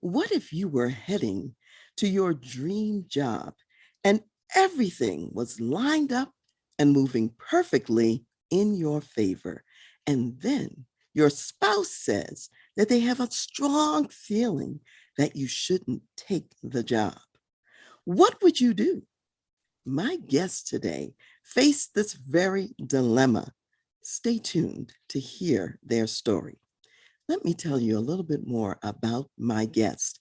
What if you were heading to your dream job and everything was lined up and moving perfectly in your favor? And then your spouse says that they have a strong feeling that you shouldn't take the job. What would you do? My guests today face this very dilemma. Stay tuned to hear their story. Let me tell you a little bit more about my guest.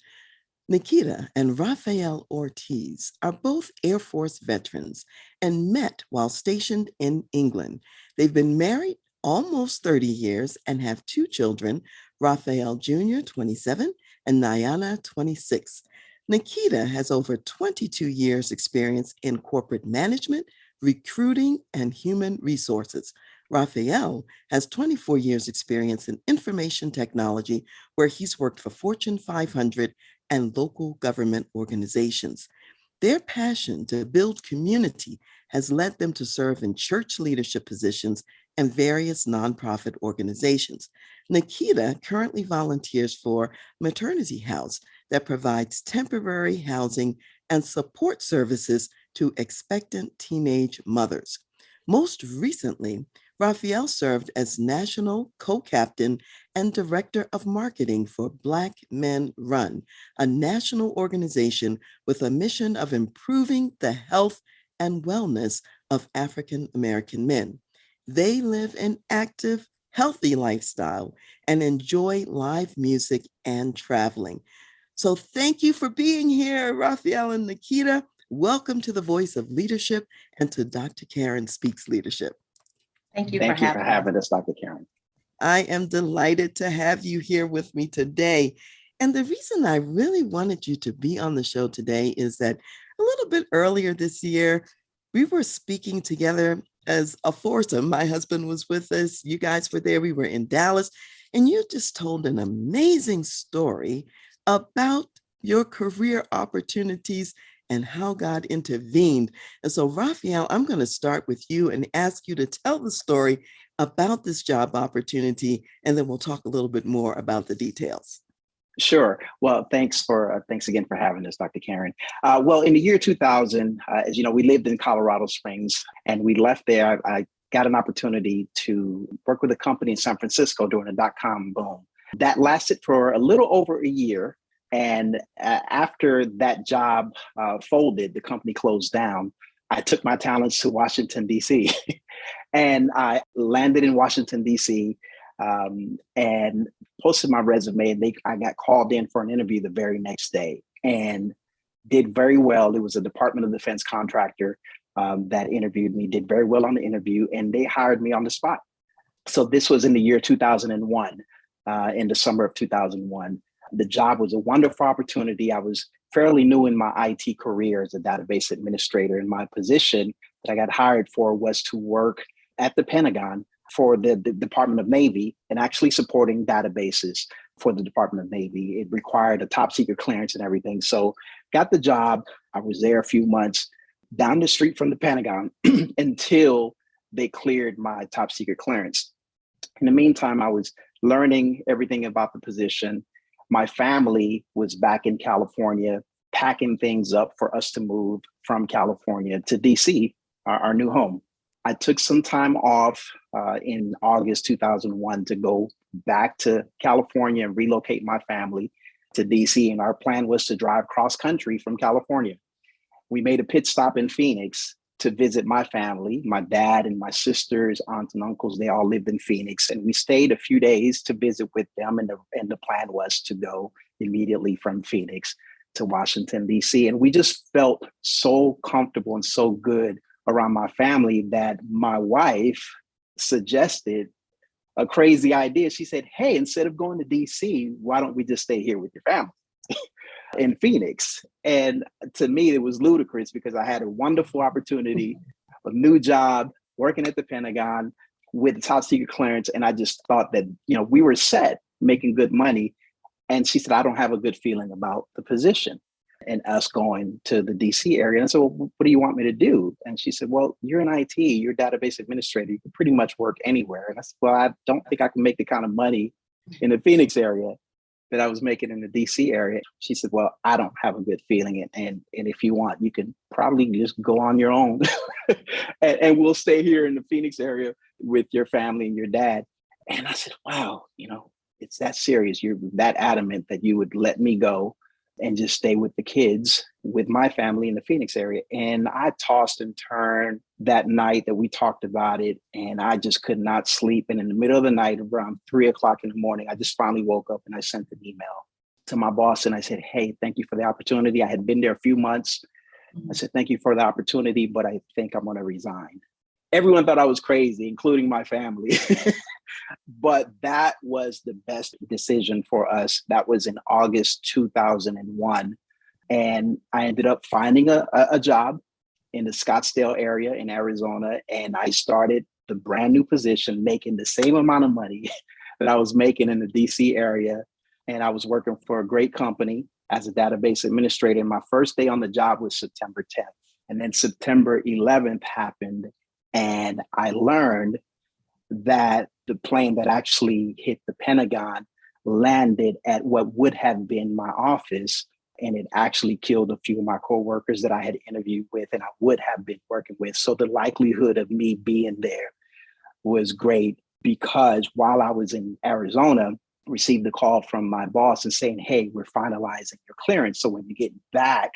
Nikita and Rafael Ortiz are both Air Force veterans and met while stationed in England. They've been married almost 30 years and have two children, Rafael Jr., 27, and Nayana, 26. Nikita has over 22 years experience in corporate management, recruiting, and human resources. Rafael has 24 years experience in information technology, where he's worked for Fortune 500 and local government organizations. Their passion to build community has led them to serve in church leadership positions and various nonprofit organizations. Nikita currently volunteers for Maternity House that provides temporary housing and support services to expectant teenage mothers. Most recently, Rafael served as national co-captain and director of marketing for Black Men Run, a national organization with a mission of improving the health and wellness of African American men. They live an active, healthy lifestyle and enjoy live music and traveling. So thank you for being here, Rafael and Nikita. Welcome to the Voice of Leadership and to Dr. Karen Speaks Leadership. Thank you for having us, Dr. Karen. I am delighted to have you here with me today. And the reason I really wanted you to be on the show today is that a little bit earlier this year, we were speaking together as a foursome. My husband was with us. You guys were there. We were in Dallas. And you just told an amazing story about your career opportunities and how God intervened. And so, Rafael, I'm going to start with you and ask you to tell the story about this job opportunity, and then we'll talk a little bit more about the details. Sure. Well, thanks again for having us, Dr. Karen. Well, in the year 2000, as you know, we lived in Colorado Springs, and we left there. I got an opportunity to work with a company in San Francisco during the dot-com boom. That lasted for a little over a year. And after that job folded, the company closed down, I took my talents to Washington, D.C. And I landed in Washington, D.C. And posted my resume. And I got called in for an interview the very next day and did very well. It was a Department of Defense contractor that interviewed me, did very well on the interview, and they hired me on the spot. So this was in the year 2001, in the summer of 2001. The job was a wonderful opportunity. I was fairly new in my IT career as a database administrator, and my position that I got hired for was to work at the Pentagon for the Department of Navy and actually supporting databases for the Department of Navy. It required a top secret clearance and everything. So got the job. I was there a few months down the street from the Pentagon until they cleared my top secret clearance. In the meantime, I was learning everything about the position. My family was back in California, packing things up for us to move from California to DC, our new home. I took some time off in August 2001 to go back to California and relocate my family to DC. And our plan was to drive cross country from California. We made a pit stop in Phoenix to visit my family. My dad and my sisters, aunts and uncles, they all lived in Phoenix. And we stayed a few days to visit with them. And the plan was to go immediately from Phoenix to Washington, D.C. And we just felt so comfortable and so good around my family that my wife suggested a crazy idea. She said, hey, instead of going to D.C., why don't we just stay here with your family in Phoenix? And to me, it was ludicrous because I had a wonderful opportunity, a new job, working at the Pentagon with top secret clearance. And I just thought that, we were set, making good money. And she said, I don't have a good feeling about the position and us going to the DC area. And I said, well, what do you want me to do? And she said, well, you're in IT, you're a database administrator. You can pretty much work anywhere. And I said, well, I don't think I can make the kind of money in the Phoenix area that I was making in the DC area. She said, well, I don't have a good feeling. And if you want, you can probably just go on your own and we'll stay here in the Phoenix area with your family and your dad. And I said, wow, it's that serious. You're that adamant that you would let me go and just stay with the kids, with my family in the Phoenix area. And I tossed and turned that night that we talked about it, and I just could not sleep. And in the middle of the night, around 3 o'clock in the morning, I just finally woke up and I sent an email to my boss and I said, hey, thank you for the opportunity. I had been there a few months. I said, thank you for the opportunity, but I think I'm going to resign. Everyone thought I was crazy, including my family. But that was the best decision for us. That was in August 2001. And I ended up finding a job in the Scottsdale area in Arizona. And I started the brand new position, making the same amount of money that I was making in the DC area. And I was working for a great company as a database administrator. And my first day on the job was September 10th. And then September 11th happened. And I learned that the plane that actually hit the Pentagon landed at what would have been my office. And it actually killed a few of my coworkers that I had interviewed with and I would have been working with. So the likelihood of me being there was great, because while I was in Arizona, received a call from my boss and saying, hey, we're finalizing your clearance. So when you get back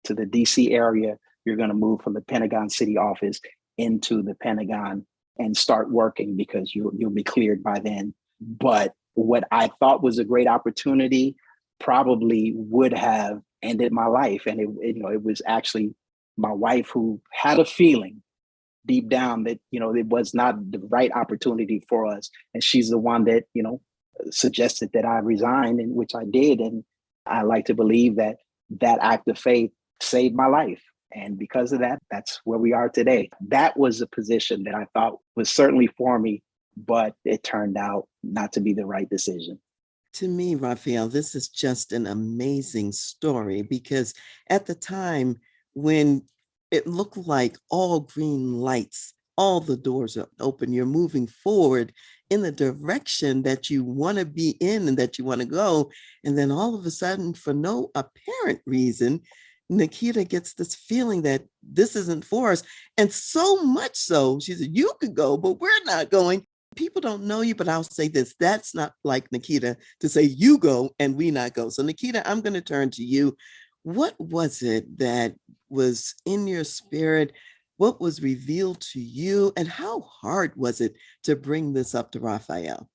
to the DC area, you're going to move from the Pentagon City office into the Pentagon and start working, because you'll be cleared by then. But what I thought was a great opportunity probably would have ended my life. And it was actually my wife who had a feeling deep down that, it was not the right opportunity for us. And she's the one that, suggested that I resign, and which I did. And I like to believe that that act of faith saved my life. And because of that, that's where we are today. That was a position that I thought was certainly for me, but it turned out not to be the right decision. To me, Rafael, this is just an amazing story, because at the time when it looked like all green lights, all the doors are open, you're moving forward in the direction that you want to be in and that you want to go. And then all of a sudden, for no apparent reason, Nikita gets this feeling that this isn't for us. And so much so, she said, you could go, but we're not going. People don't know you, but I'll say this. That's not like Nikita to say you go and we not go. So Nikita, I'm going to turn to you. What was it that was in your spirit? What was revealed to you? And how hard was it to bring this up to Rafael?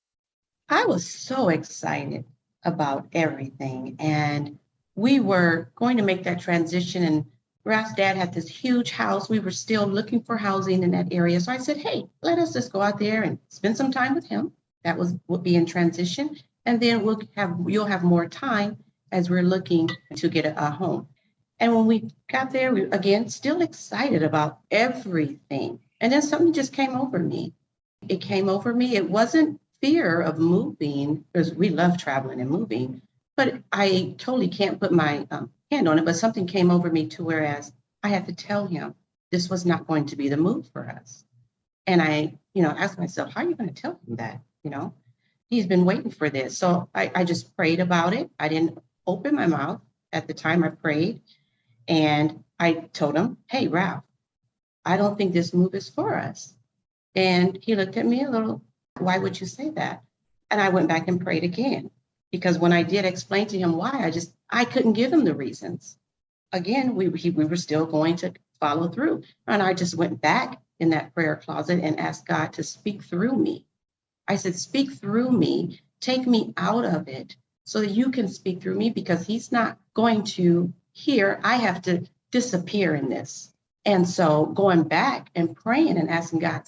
I was so excited about everything. And we were going to make that transition. And Ralph's dad had this huge house. We were still looking for housing in that area. So I said, hey, let us just go out there and spend some time with him. That would be in transition. And then you'll have more time as we're looking to get a home. And when we got there, we again still excited about everything. And then something just came over me. It came over me. It wasn't fear of moving, because we love traveling and moving, but I totally can't put my hand on it. But something came over me to whereas I had to tell him this was not going to be the move for us. And I, asked myself, how are you going to tell him that? He's been waiting for this. So I just prayed about it. I didn't open my mouth at the time. I prayed and I told him, hey, Ralph, I don't think this move is for us. And he looked at me a little, why would you say that? And I went back and prayed again, because when I did explain to him why, I couldn't give him the reasons. Again, we were still going to follow through. And I just went back in that prayer closet and asked God to speak through me. I said, speak through me, take me out of it so that you can speak through me, because he's not going to hear. I have to disappear in this. And so going back and praying and asking God,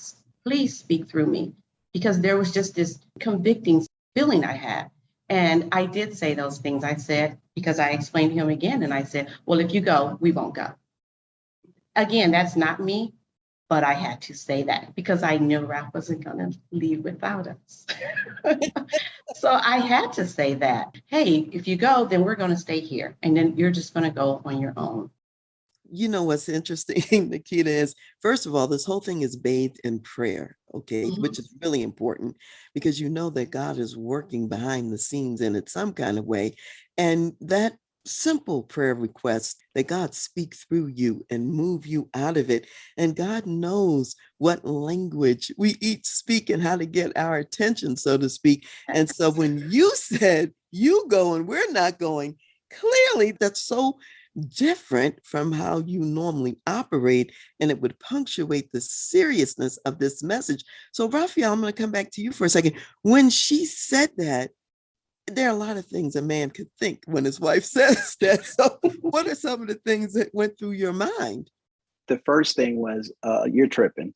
please speak through me, because there was just this convicting feeling I had. And I did say those things. I said, because I explained to him again, and I said, well, if you go, we won't go. Again, that's not me, but I had to say that because I knew Ralph wasn't going to leave without us. So I had to say that, hey, if you go, then we're going to stay here. And then you're just going to go on your own. You know what's interesting, Nikita, is first of all, this whole thing is bathed in prayer, okay, Mhm. which is really important because you know that God is working behind the scenes in it some kind of way. And that simple prayer request that God speak through you and move you out of it. And God knows what language we each speak and how to get our attention, so to speak. And so when you said you go and we're not going, clearly that's so different from how you normally operate, and it would punctuate the seriousness of this message. So, Raphael, I'm going to come back to you for a second. When she said that, there are a lot of things a man could think when his wife says that. So, what are some of the things that went through your mind? The first thing was, you're tripping.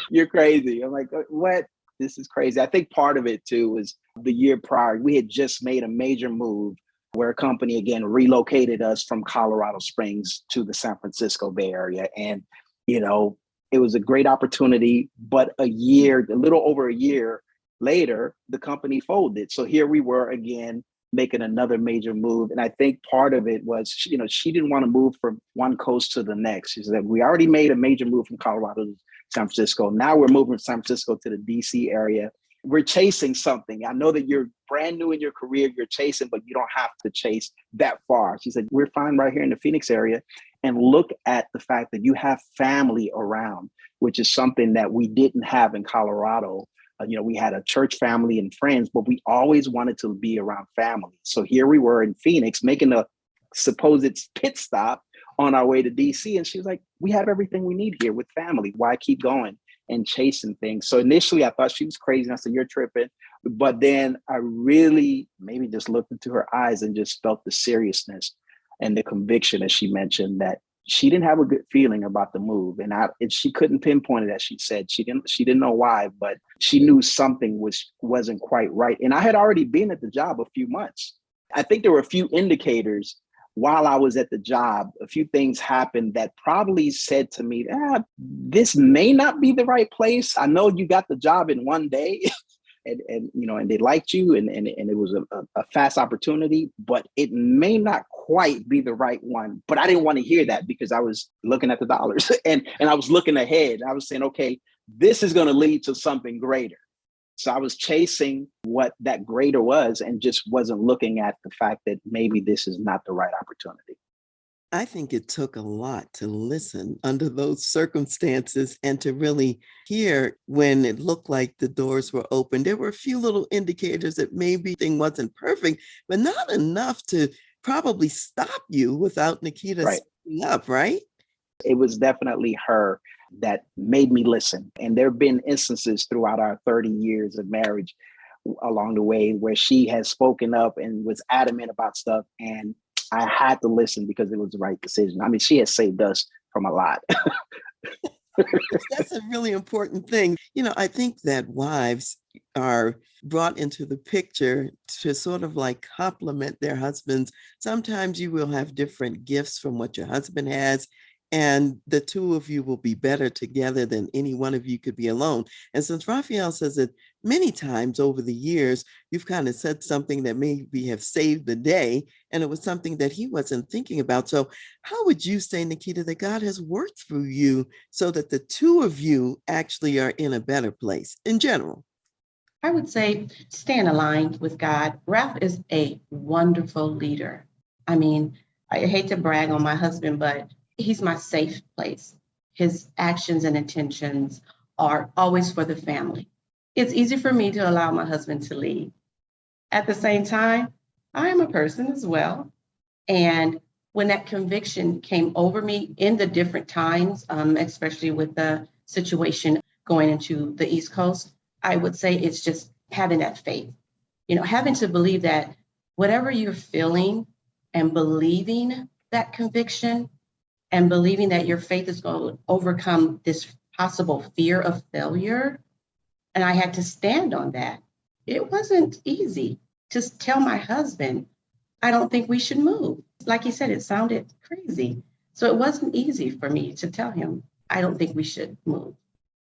You're crazy. I'm like, what? This is crazy. I think part of it too was the year prior, we had just made a major move where a company again relocated us from Colorado Springs to the San Francisco Bay Area. And, you know, it was a great opportunity, but a little over a year later, the company folded. So here we were again making another major move. And I think part of it was, you know, she didn't want to move from one coast to the next. She said, we already made a major move from Colorado to San Francisco. Now we're moving from San Francisco to the DC area. We're chasing something. I know that you're brand new in your career, you're chasing, but you don't have to chase that far. She said, we're fine right here in the Phoenix area. And look at the fact that you have family around, which is something that we didn't have in Colorado. You know, we had a church family and friends, but we always wanted to be around family. So here we were in Phoenix making a supposed pit stop on our way to DC. And she was like, we have everything we need here with family. Why keep going and chasing things? So initially I thought she was crazy. And I said, you're tripping. But then I really maybe just looked into her eyes and just felt the seriousness and the conviction, as she mentioned, that she didn't have a good feeling about the move. And she couldn't pinpoint it, as she said. She didn't know why, but she knew something wasn't quite right. And I had already been at the job a few months. I think there were a few indicators while I was at the job. A few things happened that probably said to me, this may not be the right place. I know you got the job in one day. And you know, and they liked you, and it was a fast opportunity, but it may not quite be the right one. But I didn't want to hear that because I was looking at the dollars and I was looking ahead. I was saying, okay, this is going to lead to something greater. So I was chasing what that greater was and just wasn't looking at the fact that maybe this is not the right opportunity. I think it took a lot to listen under those circumstances and to really hear when it looked like the doors were open. There were a few little indicators that maybe thing wasn't perfect, but not enough to probably stop you without Nikita Right. speaking up, right? It was definitely her that made me listen. And there have been instances throughout our 30 years of marriage along the way where she has spoken up and was adamant about stuff. And I had to listen because it was the right decision. I mean, she has saved us from a lot. That's a really important thing. You know, I think that wives are brought into the picture to sort of like complement their husbands. Sometimes you will have different gifts from what your husband has, and the two of you will be better together than any one of you could be alone. And since Raphael says it many times over the years, you've kind of said something that maybe have saved the day, and it was something that he wasn't thinking about. So how would you say, Nikita, that God has worked through you so that the two of you actually are in a better place in general? I would say staying aligned with God. Ralph is a wonderful leader. I mean, I hate to brag on my husband, but he's my safe place. His actions and intentions are always for the family. It's easy for me to allow my husband to lead. At the same time, I am a person as well. And when that conviction came over me in the different times, especially with the situation going into the East Coast, I would say it's just having that faith, you know, having to believe that whatever you're feeling and believing that conviction and believing that your faith is going to overcome this possible fear of failure. And I had to stand on that. It wasn't easy to tell my husband, I don't think we should move. Like he said, it sounded crazy. So it wasn't easy for me to tell him, I don't think we should move.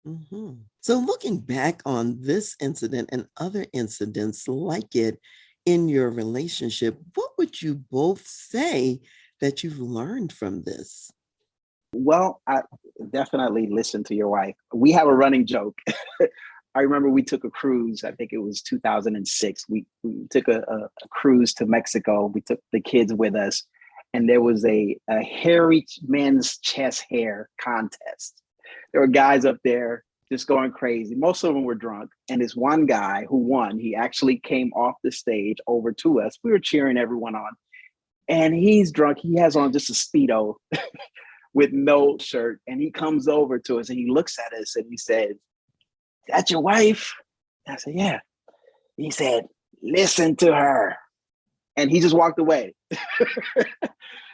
Mhm. So, looking back on this incident and other incidents like it in your relationship, what would you both say that you've learned from this? Well, I definitely listen to your wife. We have a running joke. I remember we took a cruise. I think it was 2006. We took a cruise to Mexico. We took the kids with us, and there was a hairy men's chest hair contest. There were guys up there just going crazy. Most of them were drunk. And this one guy who won, he actually came off the stage over to us. We were cheering everyone on. And he's drunk. He has on just a Speedo with no shirt. And he comes over to us and he looks at us and he said, "That's your wife?" I said, "Yeah." He said, "Listen to her." And he just walked away.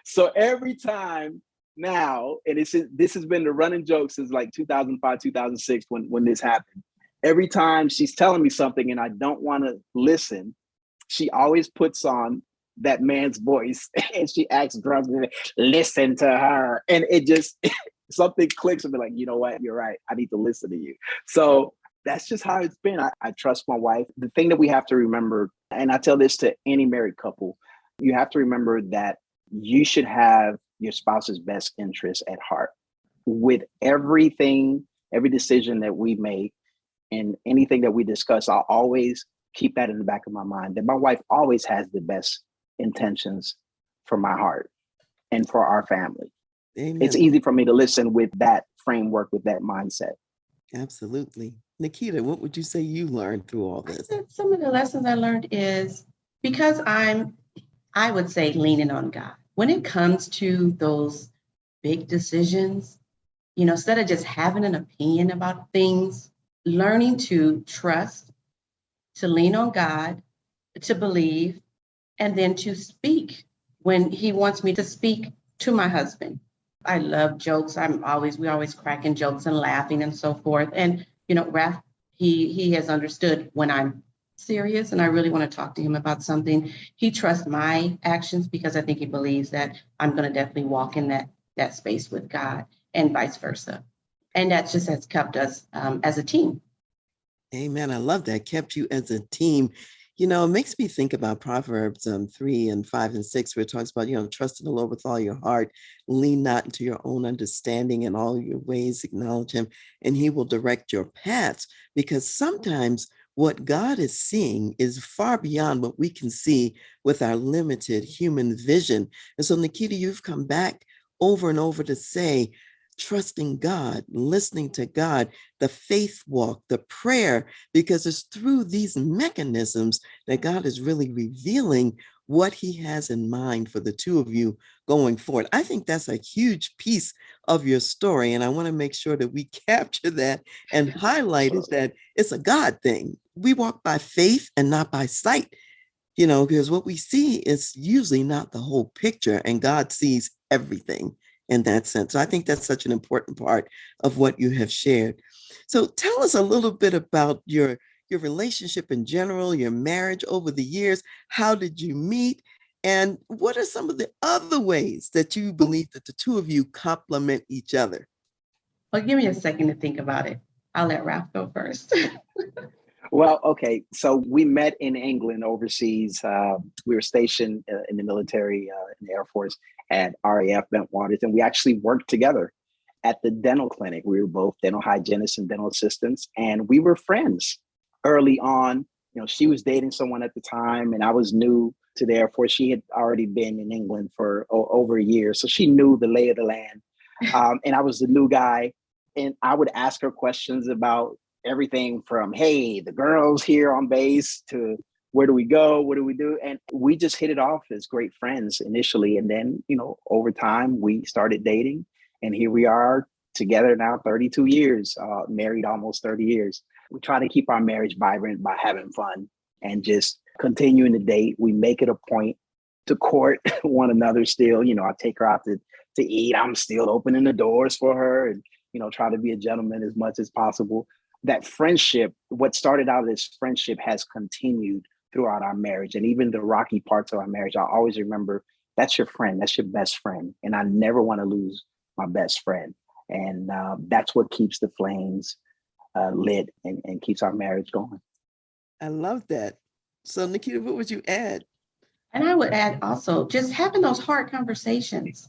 So every time now, and this has been the running joke since like 2005, 2006, when this happened. Every time she's telling me something and I don't want to listen, she always puts on that man's voice and she acts drunk, "Listen to her." And it just, something clicks and be like, you know what, you're right. I need to listen to you. So that's just how it's been. I trust my wife. The thing that we have to remember, and I tell this to any married couple, you have to remember that you should have your spouse's best interest at heart. With everything, every decision that we make and anything that we discuss, I'll always keep that in the back of my mind, that my wife always has the best intentions for my heart and for our family. Amen. It's easy for me to listen with that framework, with that mindset. Absolutely. Nikita, what would you say you learned through all I this? said some of the lessons I learned is because I would say leaning on God. When it comes to those big decisions, instead of just having an opinion about things, learning to trust, to lean on God, to believe, and then to speak when He wants me to speak to my husband. I love jokes. We always cracking jokes and laughing and so forth. And, Raph, he has understood when I'm serious and I really want to talk to him about something. He trusts my actions because I think he believes that I'm going to definitely walk in that space with God and vice versa. And that just has kept us as a team. Amen. I love that. Kept you as a team. It makes me think about Proverbs 3 and 5 and 6, where it talks about, trust in the Lord with all your heart, lean not into your own understanding, in all your ways acknowledge him, and he will direct your paths. Because sometimes what God is seeing is far beyond what we can see with our limited human vision. And so, Nikita, you've come back over and over to say, trusting God, listening to God, the faith walk, the prayer, because it's through these mechanisms that God is really revealing what he has in mind for the two of you going forward. I think that's a huge piece of your story. And I want to make sure that we capture that and highlight it, that it's a God thing. We walk by faith and not by sight, because what we see is usually not the whole picture, and God sees everything in that sense. So I think that's such an important part of what you have shared. So tell us a little bit about your relationship in general, your marriage over the years. How did you meet? And what are some of the other ways that you believe that the two of you complement each other? Well, give me a second to think about it. I'll let Ralph go first. Well, okay. So we met in England overseas. We were stationed in the military, in the Air Force at RAF Bentwaters, and we actually worked together at the dental clinic. We were both dental hygienists and dental assistants, and we were friends early on. She was dating someone at the time, and I was new to the Air Force. She had already been in England for over a year, so she knew the lay of the land. And I was the new guy, and I would ask her questions about everything from, hey, the girls here on base, to where do we go? What do we do? And we just hit it off as great friends initially. And then, over time, we started dating. And here we are together now, 32 years, married almost 30 years. We try to keep our marriage vibrant by having fun and just continuing to date. We make it a point to court one another still. I take her out to eat. I'm still opening the doors for her and, try to be a gentleman as much as possible. That friendship, what started out as friendship, has continued throughout our marriage. And even the rocky parts of our marriage, I always remember, that's your friend, that's your best friend. And I never want to lose my best friend. And that's what keeps the flames lit and keeps our marriage going. I love that. So, Nikita, what would you add? And I would add also just having those hard conversations.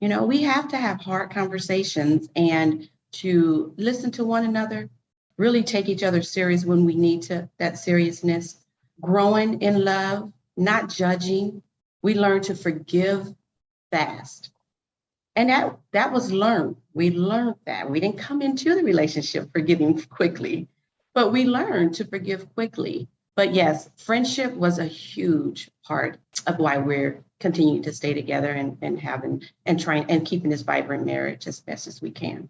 We have to have hard conversations and to listen to one another, really take each other serious when we need to, that seriousness, growing in love, not judging. We learn to forgive fast. And that was learned. We learned that. We didn't come into the relationship forgiving quickly, but we learned to forgive quickly. But yes, friendship was a huge part of why we're continuing to stay together and having and trying and keeping this vibrant marriage as best as we can.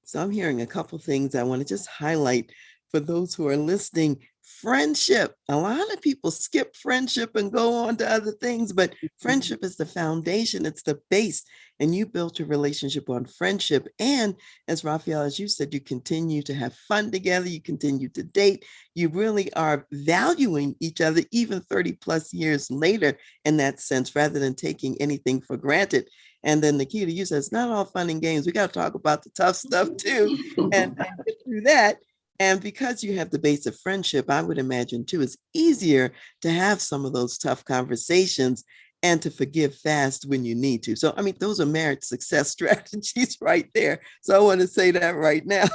So I'm hearing a couple things I want to just highlight for those who are listening. Friendship. A lot of people skip friendship and go on to other things, but friendship is the foundation. It's the base. And you built your relationship on friendship. And as Rafael, as you said, you continue to have fun together. You continue to date. You really are valuing each other even 30 plus years later in that sense, rather than taking anything for granted. And then Nikita, you said it's not all fun and games. We got to talk about the tough stuff too and get through that. And because you have the base of friendship, I would imagine too, it's easier to have some of those tough conversations and to forgive fast when you need to. So, I mean, those are marriage success strategies right there. So I want to say that right now.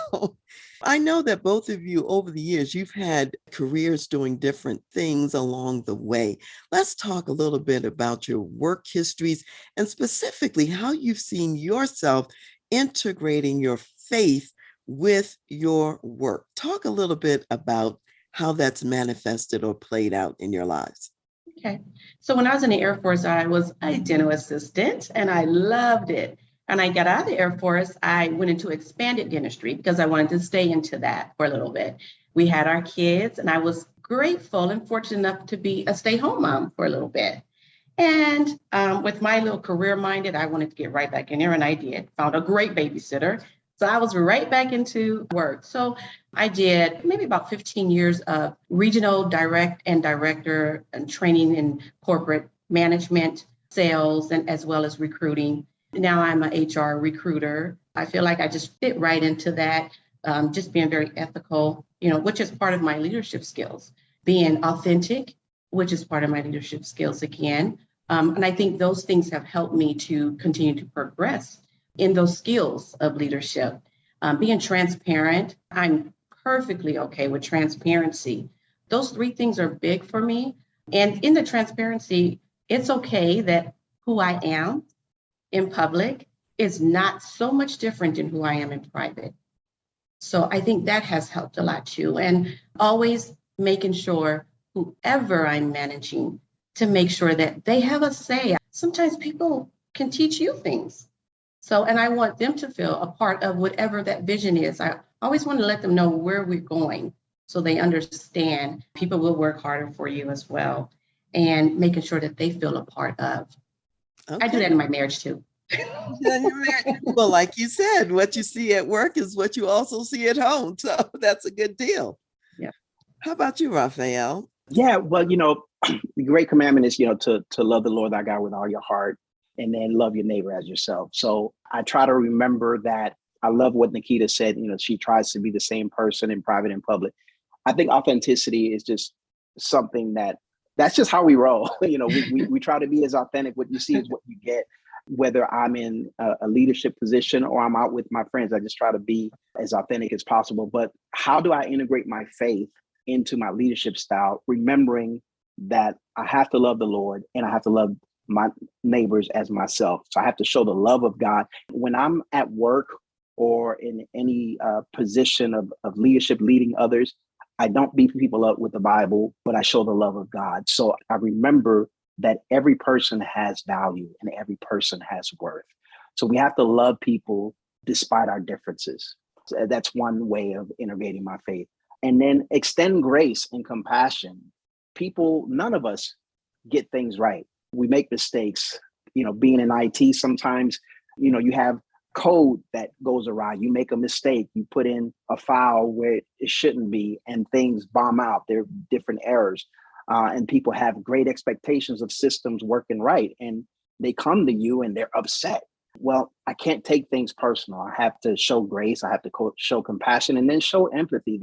I know that both of you over the years, you've had careers doing different things along the way. Let's talk a little bit about your work histories and specifically how you've seen yourself integrating your faith with your work. Talk a little bit about how that's manifested or played out in your lives. Okay. So when I was in the Air Force, I was a dental assistant and I loved it. And I got out of the Air Force, I went into expanded dentistry because I wanted to stay into that for a little bit. We had our kids and I was grateful and fortunate enough to be a stay-home mom for a little bit. And with my little career minded, I wanted to get right back in there and I did. Found a great babysitter. So I was right back into work. So I did maybe about 15 years of regional direct and director and training in corporate management, sales, and as well as recruiting. Now I'm an HR recruiter. I feel like I just fit right into that, just being very ethical, which is part of my leadership skills, being authentic, which is part of my leadership skills again. And I think those things have helped me to continue to progress in those skills of leadership. Being transparent, I'm perfectly okay with transparency. Those three things are big for me. And in the transparency, it's okay that who I am in public is not so much different than who I am in private. So I think that has helped a lot too. And always making sure whoever I'm managing to make sure that they have a say. Sometimes people can teach you things. So, and I want them to feel a part of whatever that vision is. I always want to let them know where we're going so they understand people will work harder for you as well and making sure that they feel a part of. Okay. I do that in my marriage too. Well, like you said, what you see at work is what you also see at home. So that's a good deal. Yeah. How about you, Rafael? Yeah, well, the great commandment is, to love the Lord thy God with all your heart and then love your neighbor as yourself. So I try to remember that. I love what Nikita said. She tries to be the same person in private and public. I think authenticity is just something that's just how we roll. We try to be as authentic. What you see is what you get. Whether I'm in a leadership position or I'm out with my friends, I just try to be as authentic as possible. But how do I integrate my faith into my leadership style, remembering that I have to love the Lord and I have to love my neighbors as myself. So I have to show the love of God. When I'm at work or in any position of leadership, leading others, I don't beat people up with the Bible, but I show the love of God. So I remember that every person has value and every person has worth. So we have to love people despite our differences. So that's one way of integrating my faith. And then extend grace and compassion. People, none of us get things right. We make mistakes. Being in IT, sometimes, you have code that goes awry. You make a mistake. You put in a file where it shouldn't be and things bomb out. There are different errors. And people have great expectations of systems working right. And they come to you and they're upset. Well, I can't take things personal. I have to show grace. I have to show compassion and then show empathy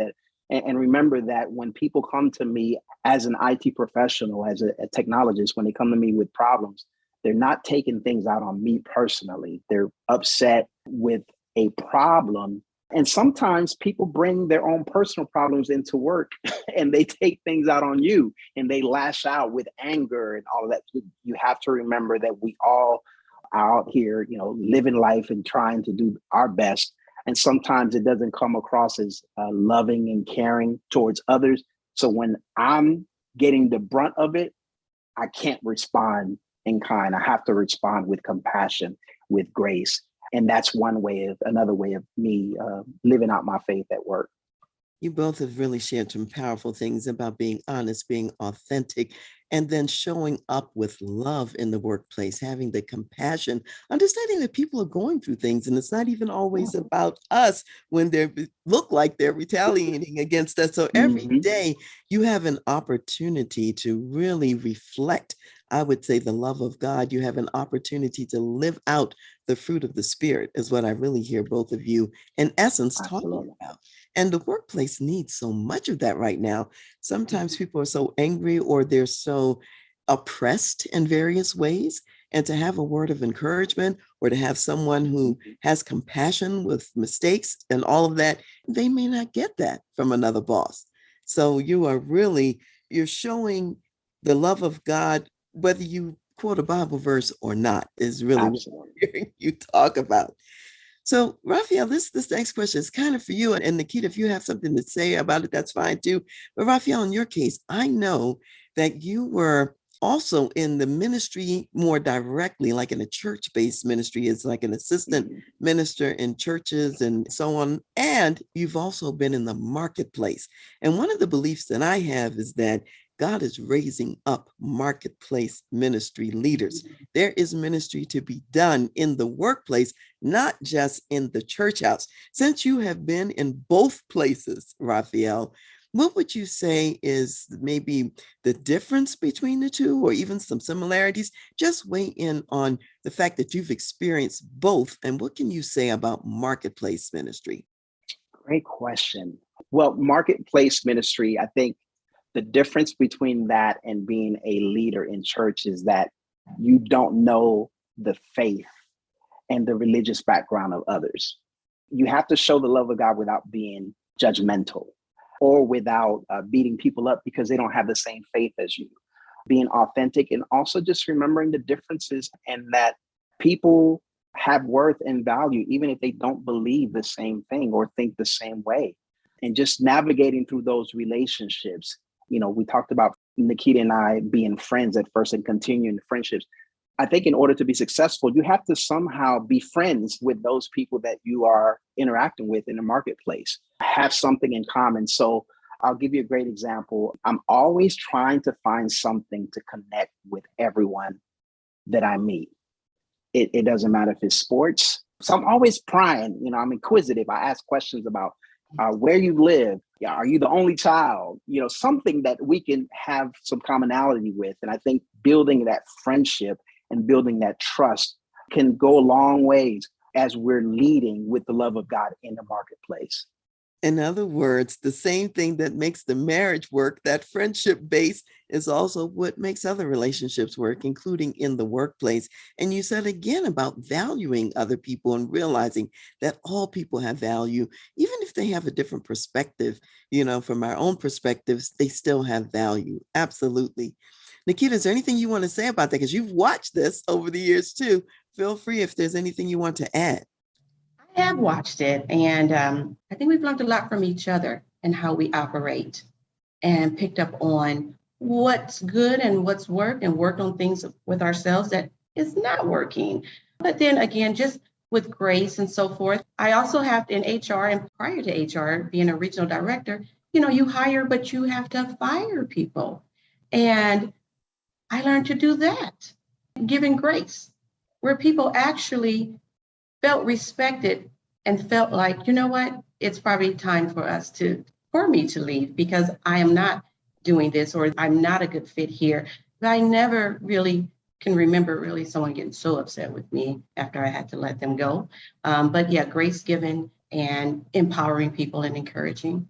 and remember that when people come to me as an IT professional, as a technologist, when they come to me with problems, They're not taking things out on me personally. They're upset with a problem. And sometimes people bring their own personal problems into work and they take things out on you and they lash out with anger and all of that. You have to remember that we all are out here, living life and trying to do our best. And sometimes it doesn't come across as loving and caring towards others. So when I'm getting the brunt of it, I can't respond in kind. I have to respond with compassion, with grace. And that's another way of me living out my faith at work. You both have really shared some powerful things about being honest, being authentic, and then showing up with love in the workplace, having the compassion, understanding that people are going through things. And it's not even always about us when they look like they're retaliating against us. So every day you have an opportunity to really reflect, I would say, the love of God. You have an opportunity to live out the fruit of the Spirit, is what I really hear both of you, in essence, talking about. And the workplace needs so much of that right now. Sometimes people are so angry or they're so oppressed in various ways. And to have a word of encouragement or to have someone who has compassion with mistakes and all of that, they may not get that from another boss. So you're showing the love of God, whether you quote a Bible verse or not, is really what I'm hearing you talk about. So, Rafael, this next question is kind of for you. And Nikita, if you have something to say about it, that's fine too. But Rafael, in your case, I know that you were also in the ministry more directly, like in a church-based ministry, as like an assistant minister in churches and so on. And you've also been in the marketplace. And one of the beliefs that I have is that God is raising up marketplace ministry leaders. There is ministry to be done in the workplace, not just in the church house. Since you have been in both places, Rafael, what would you say is maybe the difference between the two, or even some similarities? Just weigh in on the fact that you've experienced both. And what can you say about marketplace ministry? Great question. Well, marketplace ministry, I think the difference between that and being a leader in church is that you don't know the faith and the religious background of others. You have to show the love of God without being judgmental or without beating people up because they don't have the same faith as you. Being authentic and also just remembering the differences and that people have worth and value, even if they don't believe the same thing or think the same way. And just navigating through those relationships. We talked about Nikita and I being friends at first and continuing friendships. I think in order to be successful, you have to somehow be friends with those people that you are interacting with in the marketplace, have something in common. So I'll give you a great example. I'm always trying to find something to connect with everyone that I meet. It doesn't matter if it's sports. So I'm always prying, I'm inquisitive. I ask questions about where you live. Yeah, are you the only child? Something that we can have some commonality with. And I think building that friendship and building that trust can go a long ways as we're leading with the love of God in the marketplace. In other words, the same thing that makes the marriage work, that friendship base, is also what makes other relationships work, including in the workplace. And you said again about valuing other people and realizing that all people have value, even if they have a different perspective. From our own perspectives, they still have value. Absolutely. Nikita, is there anything you want to say about that? Because you've watched this over the years too. Feel free if there's anything you want to add. I have watched it, and I think we've learned a lot from each other and how we operate, and picked up on what's good and what's worked, and worked on things with ourselves that is not working. But then again, just with grace and so forth. I also have in HR, and prior to HR, being a regional director, you hire, but you have to fire people. And I learned to do that, giving grace, where people actually felt respected and felt like, you know what, it's probably time for me to leave because I am not doing this, or I'm not a good fit here. But I never really can remember really someone getting so upset with me after I had to let them go. But yeah, grace given and empowering people and encouraging.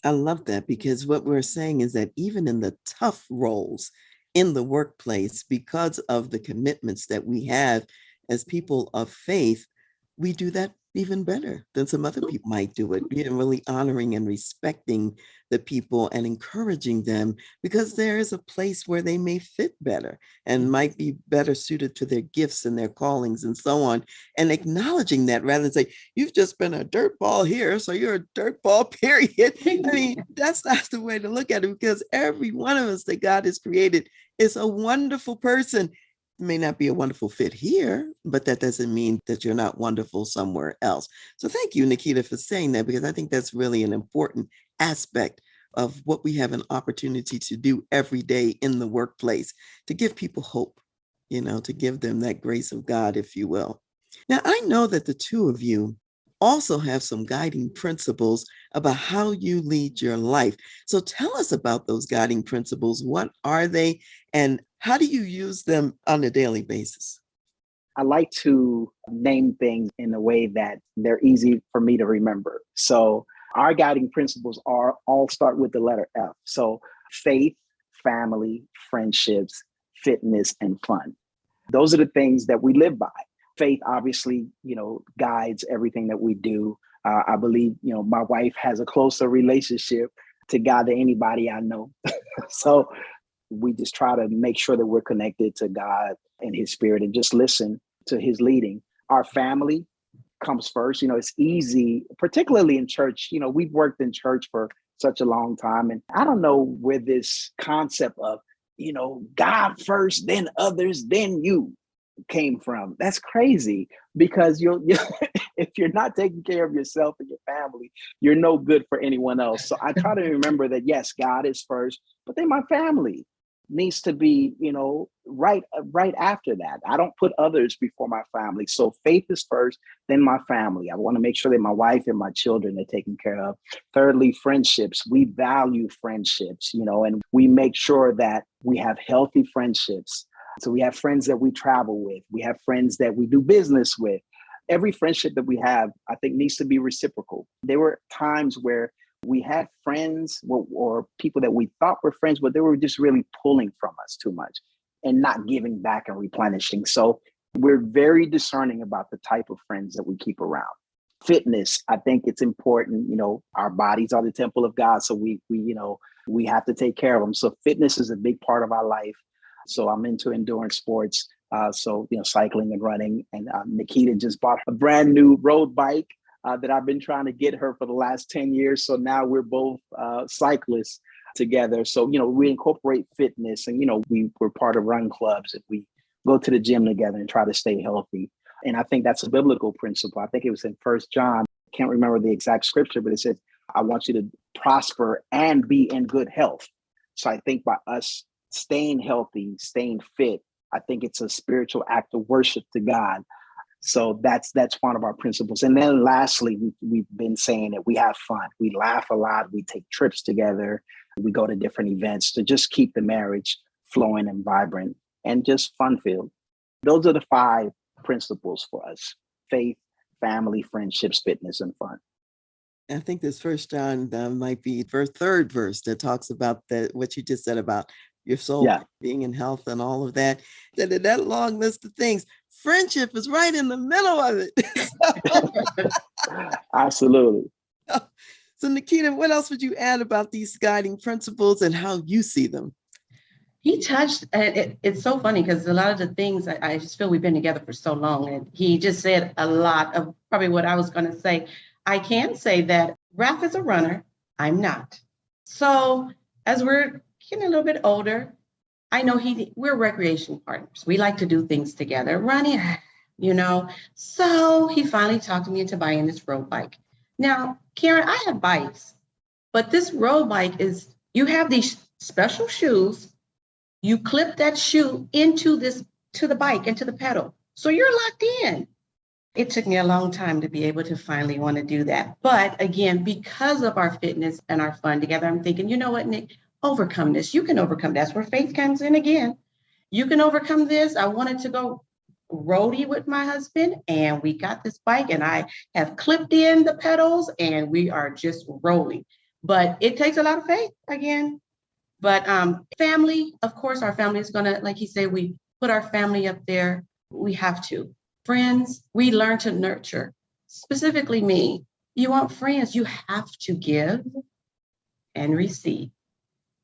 I love that, because what we're saying is that even in the tough roles, in the workplace, because of the commitments that we have as people of faith, we do that even better than some other people might do it. Really honoring and respecting the people and encouraging them, because there is a place where they may fit better and might be better suited to their gifts and their callings and so on. And acknowledging that rather than say, you've just been a dirt ball here, so you're a dirt ball, period. I mean, that's not the way to look at it, because every one of us that God has created is a wonderful person. May not be a wonderful fit here, but that doesn't mean that you're not wonderful somewhere else. So thank you, Nikita, for saying that, because I think that's really an important aspect of what we have an opportunity to do every day in the workplace, to give people hope, to give them that grace of God, if you will. Now, I know that the two of you also have some guiding principles about how you lead your life. So tell us about those guiding principles. What are they, and how do you use them on a daily basis? I like to name things in a way that they're easy for me to remember. So our guiding principles are all start with the letter F. So faith, family, friendships, fitness, and fun. Those are the things that we live by. Faith, obviously, guides everything that we do. I believe, my wife has a closer relationship to God than anybody I know. So we just try to make sure that we're connected to God and his spirit and just listen to his leading. Our family comes first. It's easy, particularly in church. We've worked in church for such a long time. And I don't know where this concept of, God first, then others, then you came from. That's crazy, because if you're not taking care of yourself and your family, you're no good for anyone else. So I try to remember that, yes, God is first, but then my family needs to be, right after that. I don't put others before my family. So faith is first, then my family. I want to make sure that my wife and my children are taken care of. Thirdly, friendships. We value friendships, and we make sure that we have healthy friendships. So we have friends that we travel with. We have friends that we do business with. Every friendship that we have, I think, needs to be reciprocal. There were times where we had friends or people that we thought were friends, but they were just really pulling from us too much and not giving back and replenishing. So we're very discerning about the type of friends that we keep around. Fitness, I think it's important. Our bodies are the temple of God. So we have to take care of them. So fitness is a big part of our life. So I'm into endurance sports. Cycling and running. And Nikita just bought a brand new road bike that I've been trying to get her for the last 10 years. So now we're both cyclists together. So, we incorporate fitness, and, we're part of run clubs, and we go to the gym together and try to stay healthy. And I think that's a biblical principle. I think it was in 1 John. I can't remember the exact scripture, but it says, I want you to prosper and be in good health. So I think by us staying healthy, staying fit, I think it's a spiritual act of worship to God. So that's one of our principles. And then lastly, we've been saying that we have fun. We laugh a lot. We take trips together. We go to different events to just keep the marriage flowing and vibrant and just fun-filled. Those are the 5 principles for us: faith, family, friendships, fitness, and fun. I think this 1 John might be the third verse that talks about what you just said about your soul being in health and all of that. That long list of things, friendship is right in the middle of it. Absolutely. So Nikita, what else would you add about these guiding principles and how you see them? He touched, it's so funny because a lot of the things, I just feel we've been together for so long, and he just said a lot of probably what I was going to say. I can say that Raph is a runner. I'm not. So as we're getting a little bit older, I know we're recreation partners. We like to do things together, running, So he finally talked me into buying this road bike. Now, Karen, I have bikes, but this road bike you have these special shoes. You clip that shoe to the bike, into the pedal. So you're locked in. It took me a long time to be able to finally want to do that. But again, because of our fitness and our fun together, I'm thinking, you know what, Nick, overcome this. You can overcome. That's where faith comes in again. You can overcome this. I wanted to go roadie with my husband, and we got this bike, and I have clipped in the pedals, and we are just rolling. But it takes a lot of faith again. But family, of course, our family is going to, like he said, we put our family up there. We have to. Friends, we learn to nurture. Specifically me, you want friends, you have to give and receive,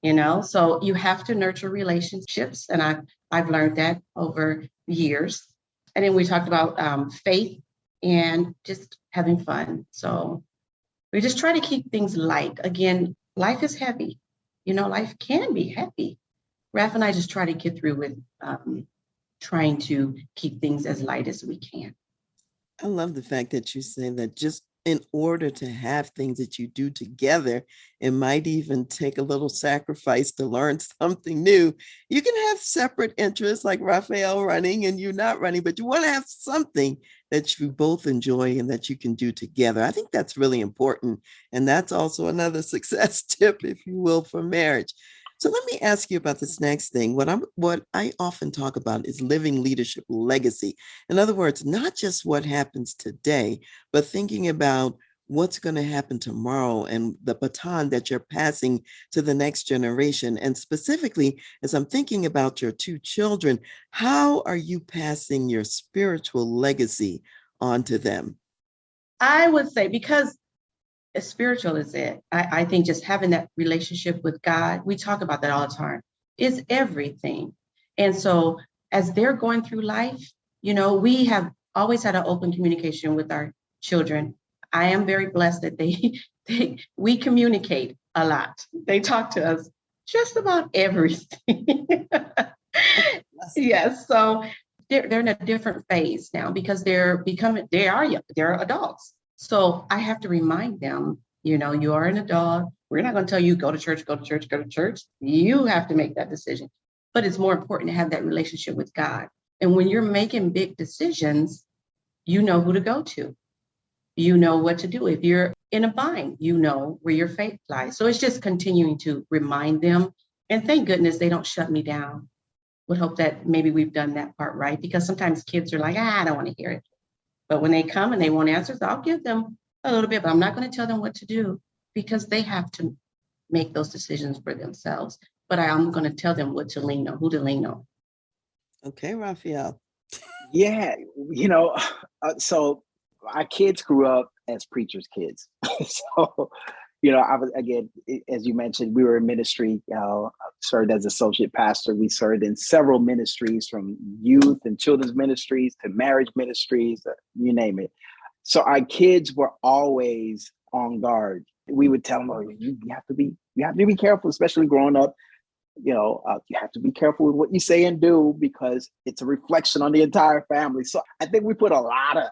so you have to nurture relationships. And I've learned that over years. And then we talked about faith and just having fun. So we just try to keep things light. Again, life is heavy. Life can be heavy. Raph and I just try to get through with trying to keep things as light as we can. I love the fact that you say that just in order to have things that you do together, it might even take a little sacrifice to learn something new. You can have separate interests like Rafael running and you not running, but you want to have something that you both enjoy and that you can do together. I think that's really important. And that's also another success tip, if you will, for marriage. So let me ask you about this next thing. What I often talk about is living leadership legacy. In other words, not just what happens today, but thinking about what's going to happen tomorrow and the baton that you're passing to the next generation. And specifically, as I'm thinking about your two children, how are you passing your spiritual legacy onto them? I would say, because as spiritual as it, I think just having that relationship with God, we talk about that all the time, is everything. And so as they're going through life, we have always had an open communication with our children. I am very blessed that we communicate a lot. They talk to us just about everything. Yes. So they're in a different phase now because they're adults. So I have to remind them, you are an adult. We're not going to tell you, go to church, go to church, go to church. You have to make that decision. But it's more important to have that relationship with God. And when you're making big decisions, you know who to go to. You know what to do. If you're in a bind, you know where your faith lies. So it's just continuing to remind them. And thank goodness they don't shut me down. Would hope that maybe we've done that part right, because sometimes kids are like, I don't want to hear it. But when they come and they want answers, I'll give them a little bit, but I'm not going to tell them what to do because they have to make those decisions for themselves. But I'm going to tell them what to lean on, who to lean on. Okay, Rafael. Yeah, so our kids grew up as preachers' kids. So, I was, again, as you mentioned, we were in ministry, served as associate pastor. We served in several ministries, from youth and children's ministries to marriage ministries, you name it. So our kids were always on guard. We would tell them, you have to be careful, especially growing up. You have to be careful with what you say and do because it's a reflection on the entire family. So I think we put a lot of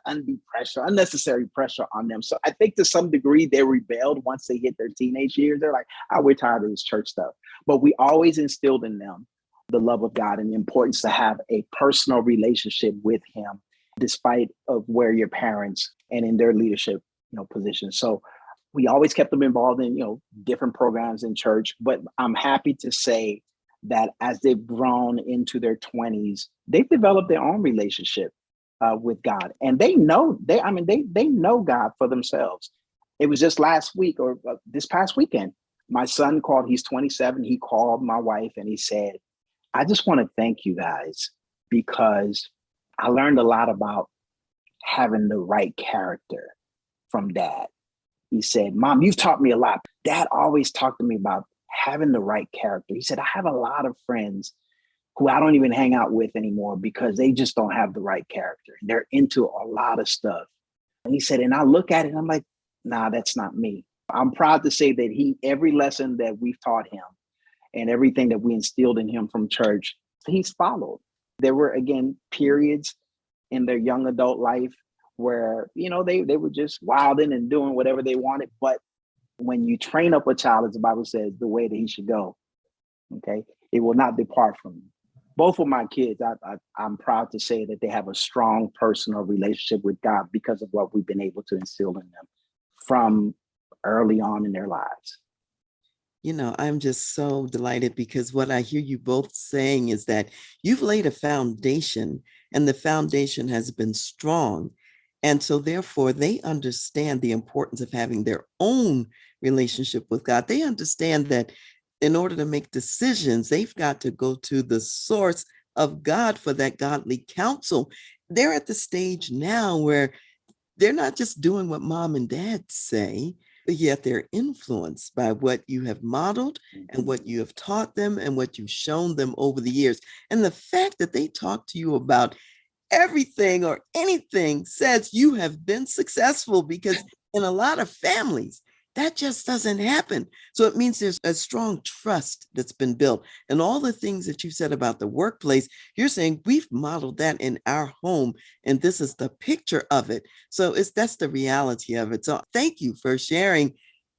unnecessary pressure on them. So I think to some degree they rebelled once they hit their teenage years. They're like, we're tired of this church stuff. But we always instilled in them the love of God and the importance to have a personal relationship with Him, despite of where your parents and in their leadership, position. So we always kept them involved in, different programs in church. But I'm happy to say that as they've grown into their 20s, they've developed their own relationship with God, and they know they know God for themselves. It was just last week or this past weekend, my son called. He's 27. He called my wife and he said, "I just want to thank you guys because I learned a lot about having the right character from Dad." He said, "Mom, you've taught me a lot. Dad always talked to me about having the right character." He said, "I have a lot of friends who I don't even hang out with anymore because they just don't have the right character. They're into a lot of stuff." And he said, and I look at it and I'm like, nah, that's not me. I'm proud to say that every lesson that we've taught him and everything that we instilled in him from church, he's followed. There were, again, periods in their young adult life where, they were just wilding and doing whatever they wanted. But when you train up a child, as the Bible says, the way that he should go, okay, it will not depart from you. Both of my kids, I'm proud to say that they have a strong personal relationship with God because of what we've been able to instill in them from early on in their lives. I'm just so delighted because what I hear you both saying is that you've laid a foundation and the foundation has been strong. And so therefore they understand the importance of having their own relationship with God. They understand that in order to make decisions, they've got to go to the source of God for that godly counsel. They're at the stage now where they're not just doing what mom and dad say, but yet they're influenced by what you have modeled and what you have taught them and what you've shown them over the years. And the fact that they talk to you about everything or anything says you have been successful, because in a lot of families, that just doesn't happen. So it means there's a strong trust that's been built. And all the things that you said about the workplace, you're saying we've modeled that in our home, and this is the picture of it. So that's the reality of it. So thank you for sharing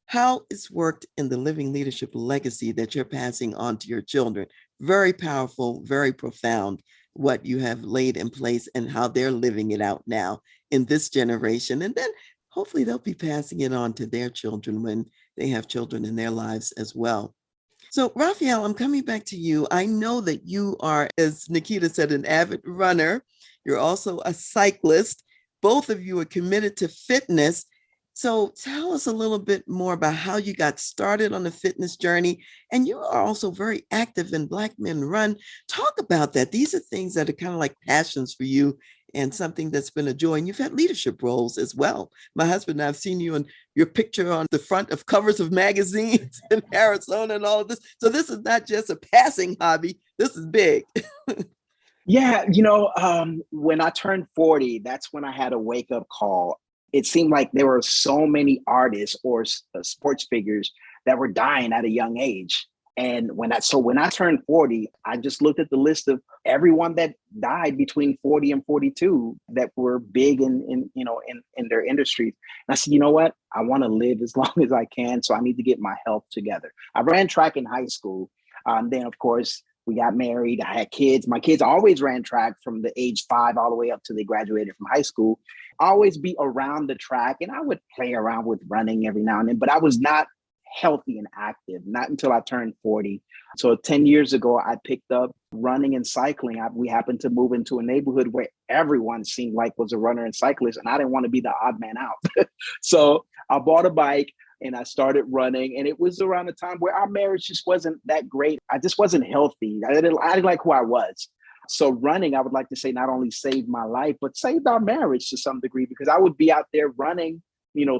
how it's worked in the living leadership legacy that you're passing on to your children. Very powerful, very profound, what you have laid in place and how they're living it out now in this generation. And then hopefully they'll be passing it on to their children when they have children in their lives as well. So Rafael, I'm coming back to you. I know that you are, as Nikita said, an avid runner. You're also a cyclist. Both of you are committed to fitness. So tell us a little bit more about how you got started on the fitness journey. And you are also very active in Black Men Run. Talk about that. These are things that are kind of like passions for you and something that's been a joy. And you've had leadership roles as well. My husband and I have seen you in your picture on the front of covers of magazines in Arizona and all of this. So this is not just a passing hobby. This is big. Yeah, when I turned 40, that's when I had a wake-up call. It seemed like there were so many artists or sports figures that were dying at a young age. And when I turned 40, I just looked at the list of everyone that died between 40 and 42 that were big in their industries. And I said, you know what? I want to live as long as I can, so I need to get my health together. I ran track in high school. Then, of course, we got married. I had kids. My kids always ran track from the age 5 all the way up till they graduated from high school. Always be around the track, and I would play around with running every now and then, but I was not healthy and active, not until I turned 40. So 10 years ago, I picked up running and cycling. We happened to move into a neighborhood where everyone seemed like was a runner and cyclist, and I didn't want to be the odd man out. So I bought a bike and I started running, and it was around the time where our marriage just wasn't that great. I just wasn't healthy. I didn't like who I was. So running, I would like to say, not only saved my life, but saved our marriage to some degree, because I would be out there running,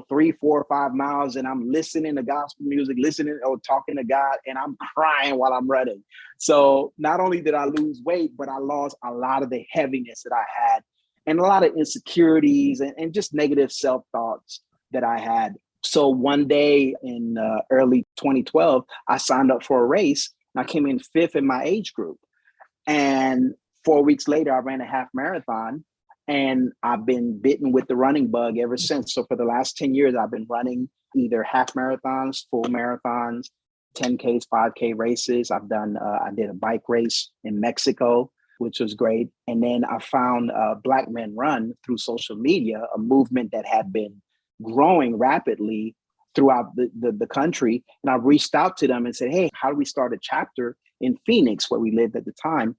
3, 4, 5 miles, and I'm listening to gospel music, listening or talking to God, and I'm crying while I'm running. So not only did I lose weight, but I lost a lot of the heaviness that I had and a lot of insecurities and just negative self-thoughts that I had. So one day in early 2012, I signed up for a race, and I came in 5th in my age group. And 4 weeks later, I ran a half marathon, and I've been bitten with the running bug ever since. So for the last 10 years, I've been running either half marathons, full marathons, 10Ks, 5K races. I did a bike race in Mexico, which was great. And then I found Black Men Run through social media, a movement that had been growing rapidly throughout the country. And I reached out to them and said, hey, how do we start a chapter in Phoenix, where we lived at the time?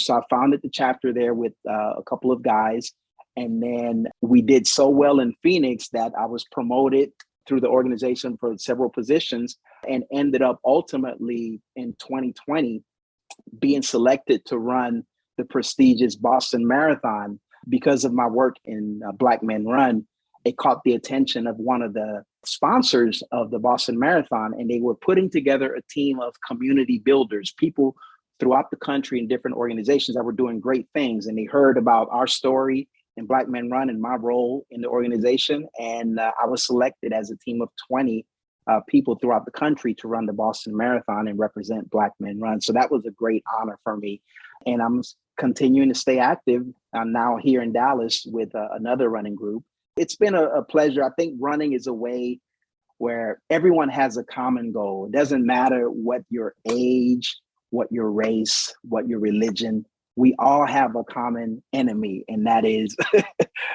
So I founded the chapter there with a couple of guys. And then we did so well in Phoenix that I was promoted through the organization for several positions, and ended up ultimately in 2020 being selected to run the prestigious Boston Marathon. Because of my work in Black Men Run, it caught the attention of one of the sponsors of the Boston Marathon, and they were putting together a team of community builders, people throughout the country in different organizations that were doing great things. And they heard about our story in Black Men Run and my role in the organization. And I was selected as a team of 20 people throughout the country to run the Boston Marathon and represent Black Men Run. So that was a great honor for me. And I'm continuing to stay active. I'm now here in Dallas with another running group. It's been a pleasure. I think running is a way where everyone has a common goal. It doesn't matter what your age, what your race, what your religion. We all have a common enemy, and that is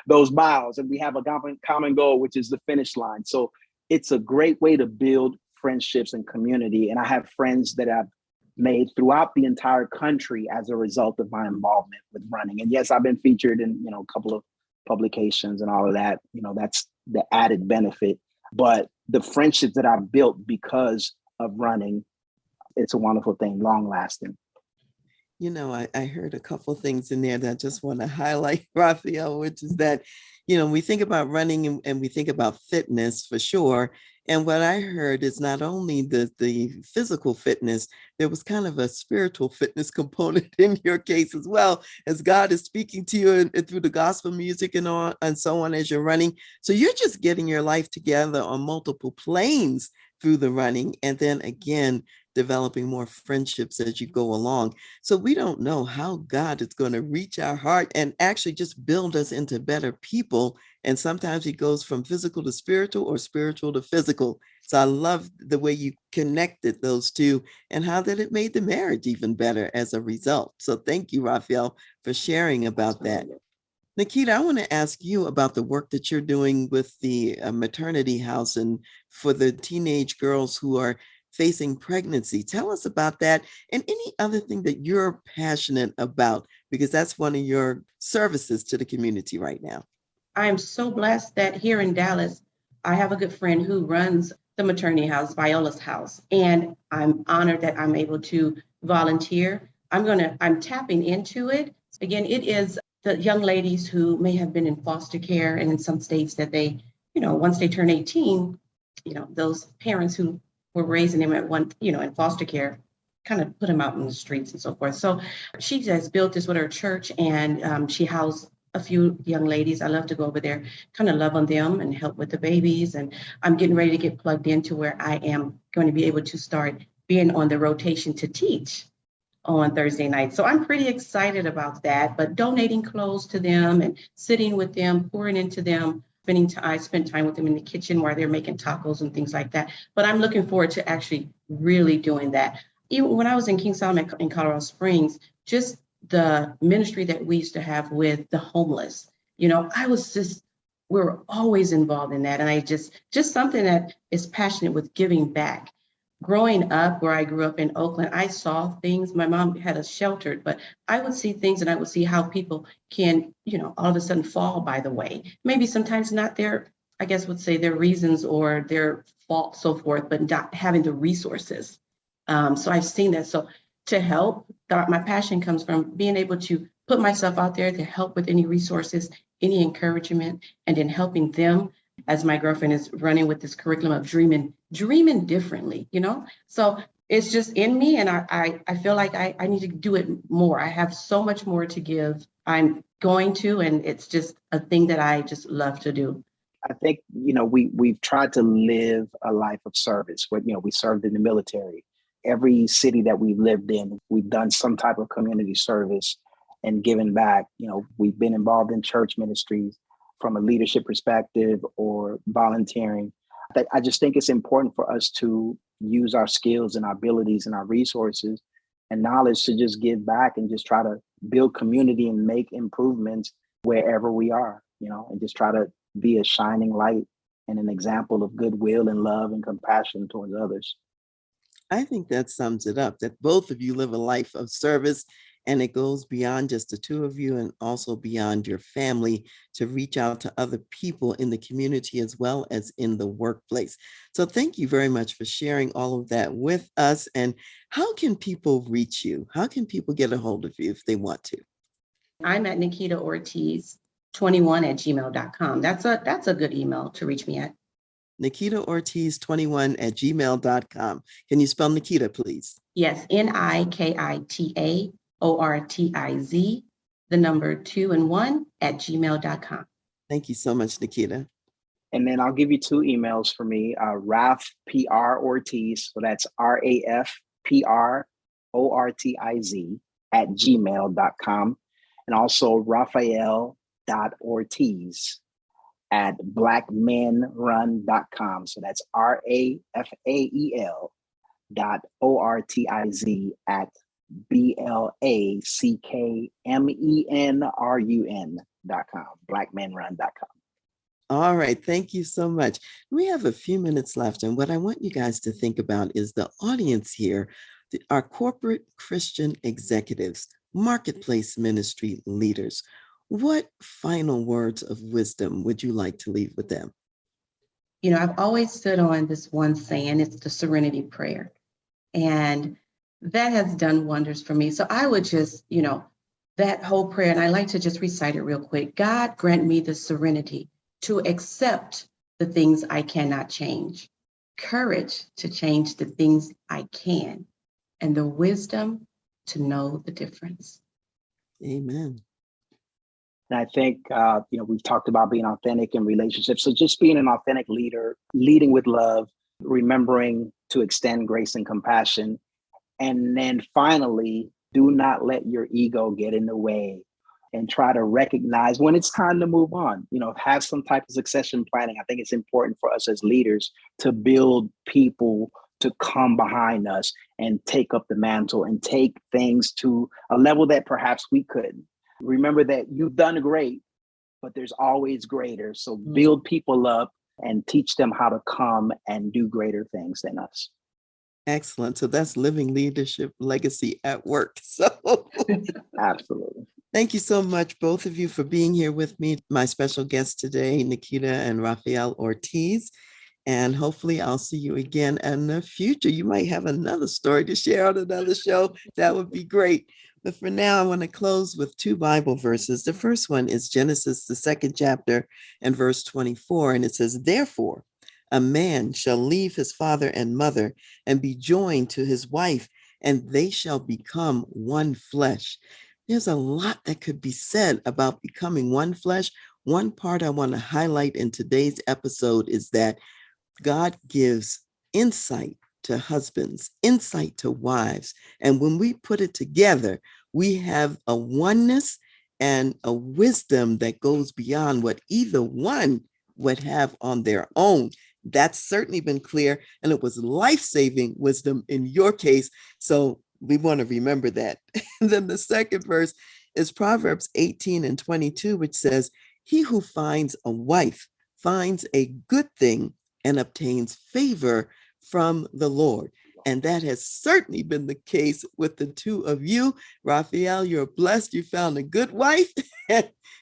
those miles. And we have a common goal, which is the finish line. So it's a great way to build friendships and community. And I have friends that I've made throughout the entire country as a result of my involvement with running. And yes, I've been featured in, a couple of publications and all of that. That's the added benefit. But the friendships that I've built because of running it's a wonderful thing, long lasting. You know, I heard a couple of things in there that I just want to highlight, Rafael, which is that, you know, we think about running and we think about fitness for sure. And what I heard is not only the physical fitness, there was kind of a spiritual fitness component in your case as well, as God is speaking to you and through the gospel music and on and so on as you're running. So you're just getting your life together on multiple planes through the running. And then again, developing more friendships as you go along. So we don't know how God is going to reach our heart and actually just build us into better people. And sometimes it goes from physical to spiritual or spiritual to physical. So I love the way you connected those two and how that it made the marriage even better as a result. So thank you, Rafael, for sharing about that. Nikita, I want to ask you about the work that you're doing with the maternity house and for the teenage girls who are facing pregnancy. Tell us about that and any other thing that you're passionate about, because that's one of your services to the community right now. I am so blessed that here in Dallas, I have a good friend who runs the maternity house, Viola's house, and I'm honored that I'm able to volunteer. I'm tapping into it. Again, it is the young ladies who may have been in foster care, and in some states that they, once they turn 18, those parents who were raising them at one, in foster care, kind of put them out in the streets and so forth. So she has built this with her church, and she housed a few young ladies. I love to go over there, kind of love on them and help with the babies. And I'm getting ready to get plugged into where I am going to be able to start being on the rotation to teach on Thursday night. So I'm pretty excited about that, but donating clothes to them and sitting with them, pouring into them, I spend time with them in the kitchen while they're making tacos and things like that. But I'm looking forward to actually really doing that. Even when I was in King Solomon in Colorado Springs, just the ministry that we used to have with the homeless, we were always involved in that. And I just something that is passionate with giving back. Growing up where I grew up in Oakland, I saw things. My mom had us sheltered, but I would see things and I would see how people can, all of a sudden fall by the way. Maybe sometimes not their, I guess would say their reasons or their fault, so forth, but not having the resources. So I've seen that. So to help, my passion comes from being able to put myself out there to help with any resources, any encouragement, and then helping them, as my girlfriend is running with this curriculum of dreaming differently, So it's just in me, and I feel like I need to do it more. I have so much more to give. I'm going to, and it's just a thing that I just love to do. I think, we've tried to live a life of service. We served in the military. Every city that we've lived in, we've done some type of community service and given back. We've been involved in church ministries from a leadership perspective or volunteering. I just think it's important for us to use our skills and our abilities and our resources and knowledge to just give back and just try to build community and make improvements wherever we are, and just try to be a shining light and an example of goodwill and love and compassion towards others. I think that sums it up, that both of you live a life of service, and it goes beyond just the two of you and also beyond your family to reach out to other people in the community as well as in the workplace. So thank you very much for sharing all of that with us. And how can people reach you? How can people get a hold of you if they want to? I'm at Nikita Ortiz 21@gmail.com. That's a good email to reach me at. Nikita Ortiz 21@gmail.com. Can you spell Nikita, please? Yes, Nikita Ortiz, the number 2 and 1 @gmail.com. Thank you so much, Nikita. And then I'll give you 2 emails for me. Raf PR Ortiz, so that's RAFPRORTIZ @gmail.com, and also Rafael.Ortiz @blackmenrun.com. So that's RAFAEL.ORTIZ BLACKMENRUN.com, blackmenrun.com. All right. Thank you so much. We have a few minutes left. And what I want you guys to think about is the audience here, our corporate Christian executives, marketplace ministry leaders. What final words of wisdom would you like to leave with them? I've always stood on this one saying, it's the Serenity Prayer. And that has done wonders for me. So I would just, that whole prayer, and I like to just recite it real quick. God grant me the serenity to accept the things I cannot change, courage to change the things I can, and the wisdom to know the difference. Amen. And I think, we've talked about being authentic in relationships. So just being an authentic leader, leading with love, remembering to extend grace and compassion. And then finally, do not let your ego get in the way and try to recognize when it's time to move on. Have some type of succession planning. I think it's important for us as leaders to build people to come behind us and take up the mantle and take things to a level that perhaps we couldn't. Remember that you've done great, but there's always greater. So build people up and teach them how to come and do greater things than us. Excellent. So that's living leadership legacy at work. So Absolutely. thank you so much, both of you, for being here with me. My special guests today, Nikita and Rafael Ortiz. And hopefully I'll see you again in the future. You might have another story to share on another show. That would be great. But for now, I want to close with 2 Bible verses. The first one is Genesis, the 2nd chapter, and verse 24. And it says, therefore, a man shall leave his father and mother and be joined to his wife, and they shall become one flesh. There's a lot that could be said about becoming one flesh. One part I want to highlight in today's episode is that God gives insight to husbands, insight to wives. And when we put it together, we have a oneness and a wisdom that goes beyond what either one would have on their own. That's certainly been clear. And it was life-saving wisdom in your case. So we want to remember that. And then the second verse is Proverbs 18:22, which says, he who finds a wife finds a good thing and obtains favor from the Lord. And that has certainly been the case with the two of you. Rafael, you're blessed. You found a good wife.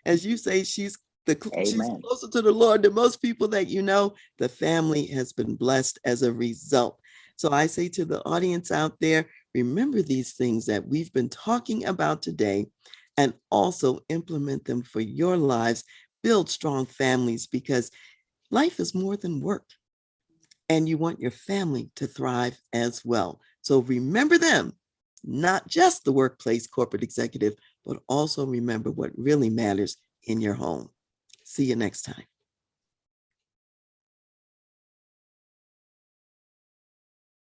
As you say, she's closer to the Lord than most people that you know. The family has been blessed as a result. So I say to the audience out there, remember these things that we've been talking about today and also implement them for your lives. Build strong families, because life is more than work, and you want your family to thrive as well. So remember them, not just the workplace corporate executive, but also remember what really matters in your home. See you next time.